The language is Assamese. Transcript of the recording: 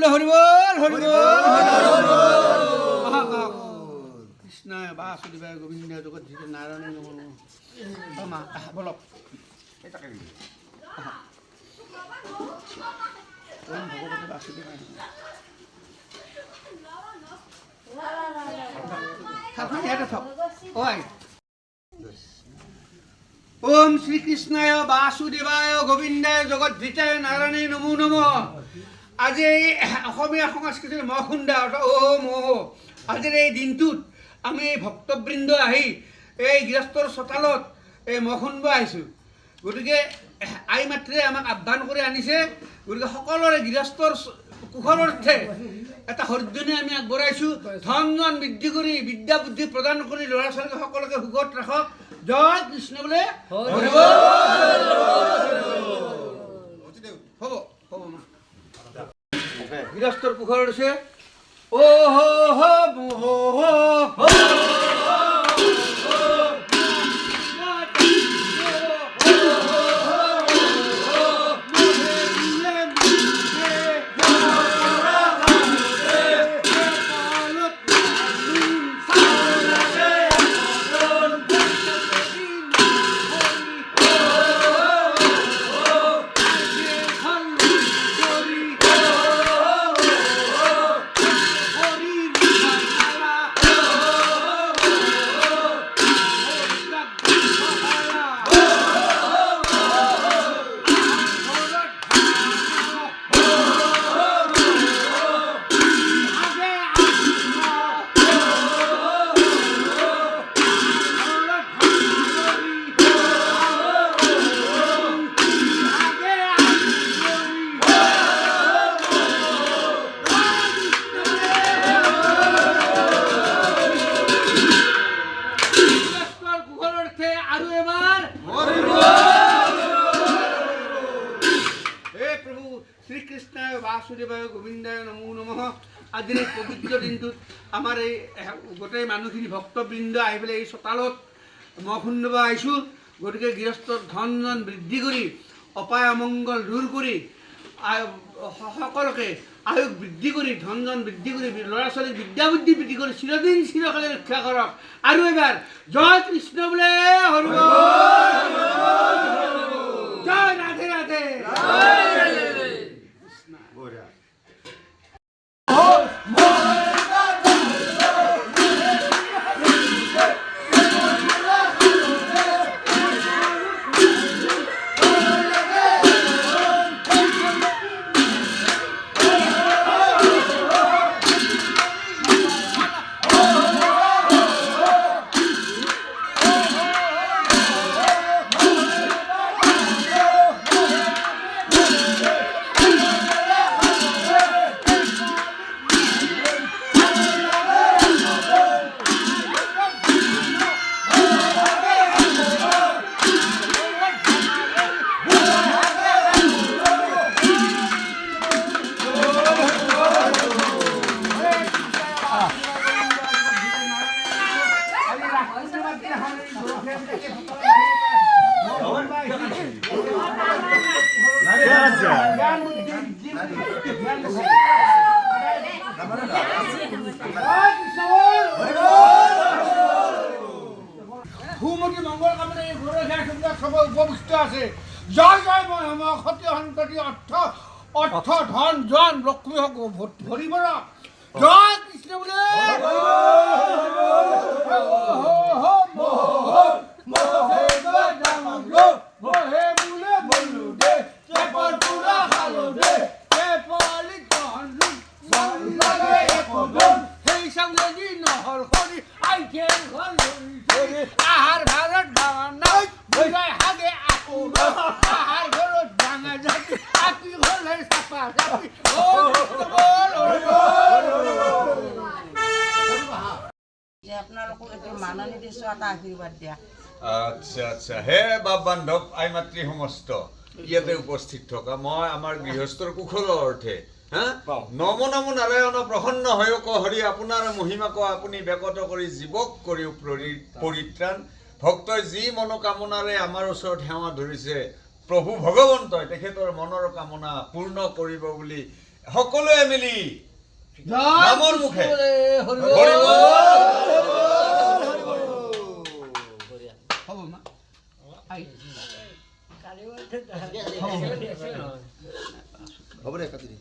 বোলে হৰিবল হৰিবল কৃষ্ণায় বাসুদেৱায় গোবিন্দায় জগৎ নাৰায়ণে নমঃ মা বলক ওম ভগৱতী বাসুদেৱায় ওম শ্ৰীকৃষ্ণায় বাসুদেৱায় গোবিন্দায় জগদ্ধিতায় নাৰায়ণে নমো নমঃ। আজি এই অসমীয়া সংস্কৃতিৰ মহখুন্দা আজিৰ এই দিনটোত আমি এই ভক্তবৃন্দ আহি এই গৃহস্থৰ চোতালত এই মহখুন্দ আহিছোঁ। গতিকে আই মাতৃয়ে আমাক আহ্বান কৰি আনিছে। গতিকে সকলোৰে গৃহস্থৰ কুশলাৰ্থে এটা হৰ্জনী আমি আগবঢ়াইছোঁ। ধন জন বৃদ্ধি কৰি বিদ্যা বুদ্ধি প্ৰদান কৰি ল'ৰা ছোৱালীক সকলোকে সুখত ৰাখক। জয় কৃষ্ণ বোলে হ'ব হ'ব মা গৃহস্থৰ কুশলৰ আছে। শ্ৰীকৃষ্ণায় বাসুদেৱায় গোবিন্দায় নমো নমঃ। আজিৰ এই পবিত্ৰ দিনটোত আমাৰ এই গোটেই মানুহখিনি ভক্তবৃন্দ আহি পেলাই এই চোতালত মহখুন্দব আহিছোঁ। গতিকে গৃহস্থৰ ধন জন বৃদ্ধি কৰি অপায় অমংগল দূৰ কৰি সকলোকে আয়ুস বৃদ্ধি কৰি ধন জন বৃদ্ধি কৰি ল'ৰা ছোৱালীক বিদ্যা বুদ্ধি বৃদ্ধি কৰি চিৰদিন চিৰকালে ৰক্ষা কৰক। আৰু এবাৰ জয় কৃষ্ণ বোলে হৰিবল জয় ৰাধে ৰাধে। ভূমতি মংগল কামনা এই ঘৰৰ উপবিষ্ট আছে। জয় জয় সতী সন্ততি অৰ্থ অৰ্থ ধন জন লক্ষ্মী ভৰি বৰ জয় কৃষ্ণ বোলে আহাৰ ভাৰত গাওনা বুজাই হাগে আপোন আহাৰ ঘৰত ডাঙা জাতি আতি ঘৰলে চাপা জাতি আপোনালোকক এইটো মাননি দিছোঁ এটা আশীৰ্বাদ দিয়া। আচ্ছা আচ্ছা হে বাপ বান্ধৱ আই মাতৃ সমস্ত ইয়াতে উপস্থিত থকা মই আমাৰ গৃহস্থৰ কুশলৰ অৰ্থে নমো নমো নাৰায়ণ প্ৰসন্ন হয়ক হৰি আপোনাৰ মহিমাক আপুনি ব্যাকত কৰি জীৱক কৰি পৰিত্ৰাণ ভক্তই যি মনোকামনাৰে আমাৰ ওচৰত সেৱা ধৰিছে প্ৰভু ভগৱন্তই তেখেতৰ মনৰ কামনা পূৰ্ণ কৰিব বুলি সকলোৱে মিলি জয় নামৰ মুখে হৰি হৰি বল। বল। হ'ব মা হ'ব দে কাটি দে